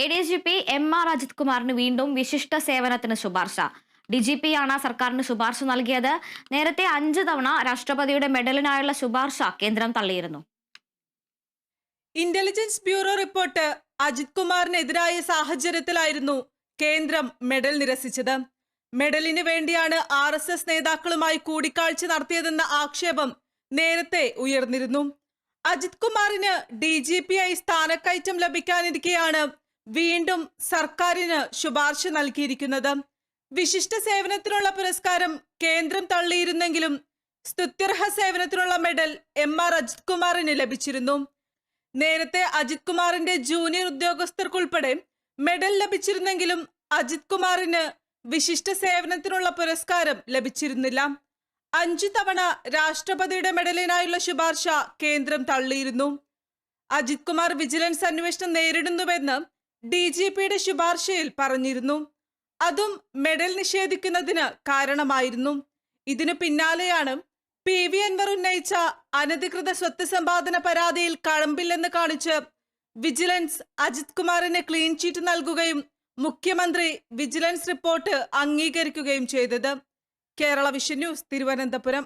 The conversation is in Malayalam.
ADGP MR അജിത് കുമാറിന് വീണ്ടും വിശിഷ്ട സേവനത്തിന് ശുപാർശ. DGPയാണ് സർക്കാരിന് ശുപാർശ നൽകിയത്. നേരത്തെ 5 തവണ രാഷ്ട്രപതിയുടെ മെഡലിനായുള്ള ശുപാർശ കേന്ദ്രം തള്ളിയിരുന്നു. ഇന്റലിജൻസ് ബ്യൂറോ റിപ്പോർട്ട് അജിത് കുമാറിനെതിരായ സാഹചര്യത്തിലായിരുന്നു കേന്ദ്രം മെഡൽ നിരസിച്ചത്. മെഡലിന് വേണ്ടിയാണ് RSS നേതാക്കളുമായി കൂടിക്കാഴ്ച നടത്തിയതെന്ന ആക്ഷേപം നേരത്തെ ഉയർന്നിരുന്നു. അജിത് കുമാറിന് DGP ആയി സ്ഥാനക്കയറ്റം ലഭിക്കാനിരിക്കെയാണ് വീണ്ടും സർക്കാരിന് ശുപാർശ നൽകിയിരിക്കുന്നത്. വിശിഷ്ട സേവനത്തിനുള്ള പുരസ്കാരം കേന്ദ്രം തള്ളിയിരുന്നെങ്കിലും സ്തുത്യർഹ സേവനത്തിനുള്ള മെഡൽ MR അജിത് കുമാറിന് ലഭിച്ചിരുന്നു. നേരത്തെ അജിത് കുമാറിന്റെ ജൂനിയർ ഉദ്യോഗസ്ഥർക്കുൾപ്പെടെ മെഡൽ ലഭിച്ചിരുന്നെങ്കിലും അജിത് കുമാറിന് വിശിഷ്ട സേവനത്തിനുള്ള പുരസ്കാരം ലഭിച്ചിരുന്നില്ല. 5 തവണ രാഷ്ട്രപതിയുടെ മെഡലിനായുള്ള ശുപാർശ കേന്ദ്രം തള്ളിയിരുന്നു. അജിത് കുമാർ വിജിലൻസ് അന്വേഷണം നേരിടുന്നുവെന്ന് DGPയുടെ ശുപാർശയിൽ പറഞ്ഞിരുന്നു. അതും മെഡൽ നിഷേധിക്കുന്നതിന് കാരണമായിരുന്നു. ഇതിനു പിന്നാലെയാണ് PV അൻവർ ഉന്നയിച്ച അനധികൃത സ്വത്ത് സമ്പാദന പരാതിയിൽ കഴമ്പില്ലെന്ന് കാണിച്ച് വിജിലൻസ് അജിത് കുമാറിന് ക്ലീൻ ചീറ്റ് നൽകുകയും മുഖ്യമന്ത്രി വിജിലൻസ് റിപ്പോർട്ട് അംഗീകരിക്കുകയും ചെയ്തത്. Kerala vision news, Thiruvananthapuram.